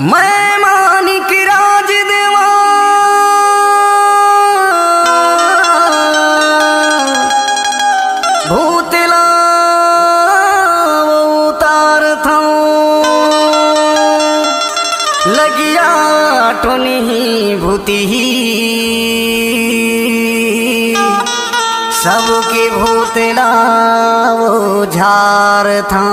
मैं मानिक राज देवा भूतला उतार था लगिया टोनी भूति सबके भूतला वो झार था।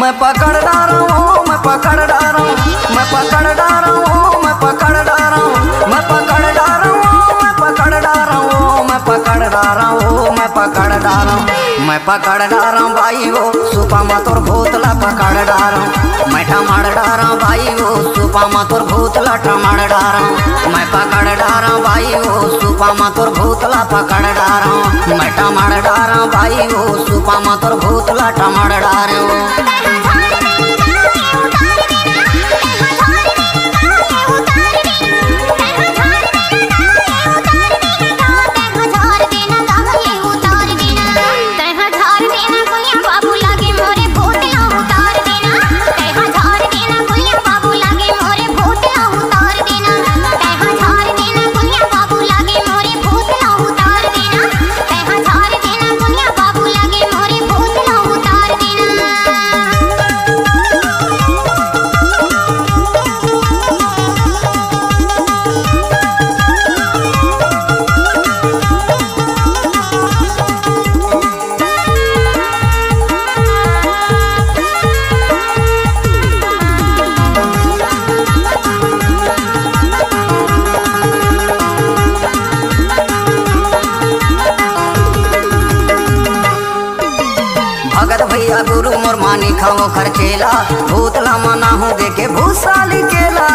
मैं पकड़ डारा हूँ, मैं पकड़ डारा हूँ, मैं पकड़ डारा हूँ, मैं पकड़ डारा हूँ, मैं पकड़ डारा हूँ, मैं पकड़ डारा हूँ, मैं पकड़ डारा हूँ, मैं पकड़ डारा हूँ, मैं पकड़ डारा हूँ भाई वो सुपा मतोर भूतला पकड़ डारा हूँ, मैं टमाड़ डारा हूँ भाई वो सुपा मतोर भूतला टमाड़ डारा हूँ, मैं पकड़ डारा हूँ भाई वो सुपा मतोर भूतला पकड़ डारा हूँ, मैं टमाड़ डारा हूँ भाई वो सुपा मतोर भूतला टमाड़ डारा हूँ। भगत भैया गुरु मोर मानी खाओ खर्चेला भूतला मना हूँ देखे भूसाली केला।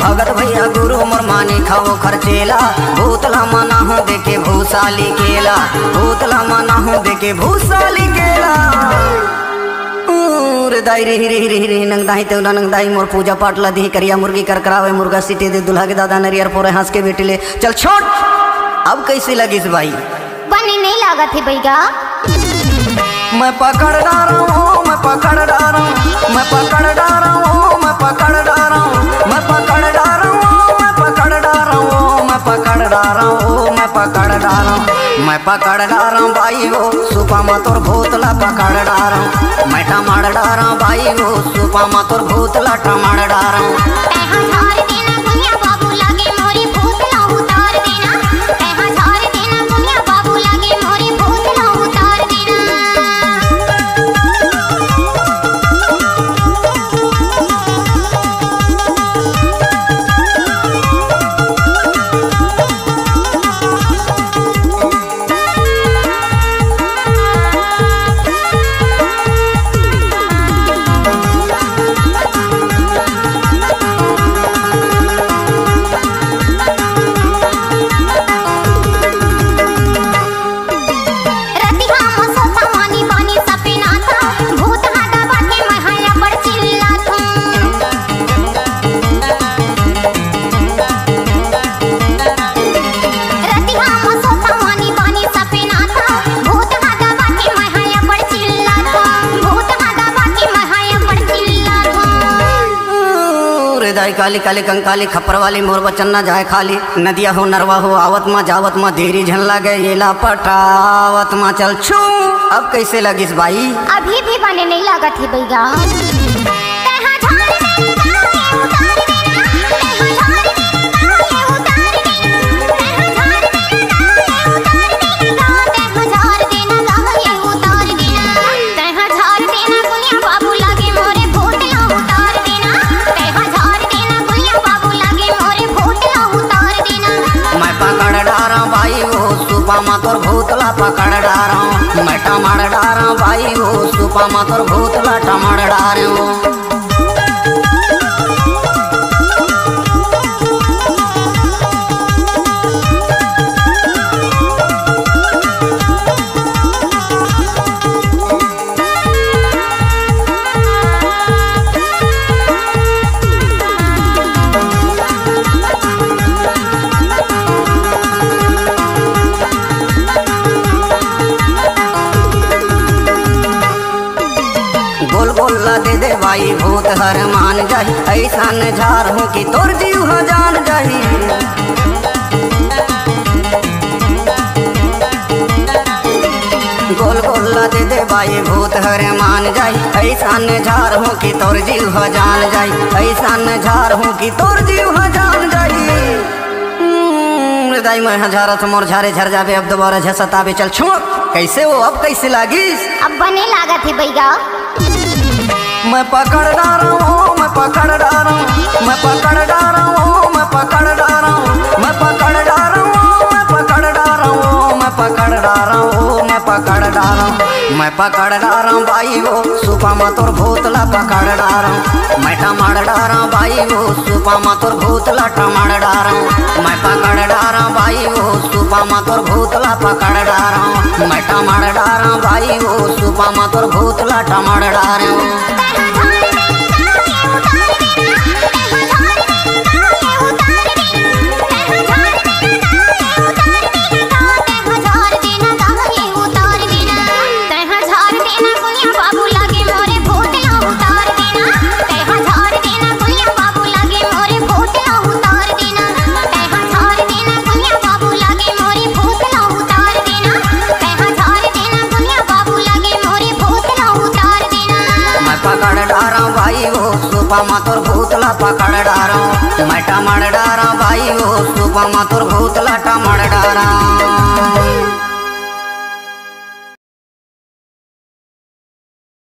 भगत भैया गुरु मोर मानी खाओ खर्चेला भूतला मना हूँ देखे भूसाली केला, भूतला मना हूँ देखे भूसाली केला। दाई रे रे रे रे नंगदाई तेवला नंगदाई मोर पूजा पाठ ला दी करिया मुर्गी कर करावे मुर्गा सीटे दे दुल्हा के दादा नरियर पोरे हंस के बेटे ले चल छोड़। अब कैसे लगी इस भाई बनी नहीं लागत है भैया। मैं पकड़ डारा हूँ, मैं पकड़ डारा हूँ, मैं पकड़ डारा हूँ, मैं पकड़ डारा हूँ, मैं पकड़ डारा हूँ, मैं पकड़ डारा हूँ, मैं पकड़ डारा हूँ, मैं पकड़ डारा हूँ, मैं पकड़ डारा हूँ भाई वो सुपा मतोर भूतला पकड़ डारा हूँ, मैं टमाड़ डारा हूँ भाई वो सुपा मतोर भूतला टमाड़ डारा हूँ। दाई काली काली कंकाली खप्पर वाली मोर बचन ना जाए खाली नदिया हो नरवा हो आवत माँ जावत माँ देरी झन लगे येला पटावत माँ चल छू। अब कैसे लगिस भाई अभी भी बने नहीं लागत है भैया। सुपा मतोर भूतला पकड़ डारा हूँ, मैं टमाड़ डारा भाई वो सुपा मतोर भूतला टमाड़ डारे हूँ। भूत हर मान जाही, ऐसा झार हूँ कि तोर जीव जान जाही। गोल गोला दे दे बाई भूत हर मान जाई, ऐसा झार हूँ कि तोर जीव जान जाई, ऐसा झार हूँ कि तोर जीव जान जाई। दाई मैं हजारत मोर झारे झर जाबे, अब दोबारा झसताबे चल छोड़। कैसे वो अब कैसे लागिस? अब बने लागत है भैया। मैं पकड़ डारा हूँ, मैं पकड़ डारा हूँ, मैं पकड़ डारा हूँ, मैं पकड़ डारा हूँ, मैं पकड़ डारा हूँ, मैं पकड़ डारा हूँ, मैं पकड़ डारा हूँ, मैं पकड़ डारा हूँ, मैं पकड़ डारा हूँ भाई वो सुपा मा तोर भूतला पकड़ डारा हूँ, मैं टमाड़ डारा हूँ भाई वो सुपा मा तोर भूतला टमाड़ डारा हूँ, मैं पकड़ डारा हूँ भाई वो सुपा मा तोर भूतला पकड़ डारा हूँ, मैं टमाड़ डारा हूँ भाई वो सुपा मा तोर भूतला टमाड़ डारा हूँ। सुपा मा तोर भूतला पकड़ डारा, मैं टमाड़ डारा भाई वो सुपा मा तोर भूतला टमाड़ डारा।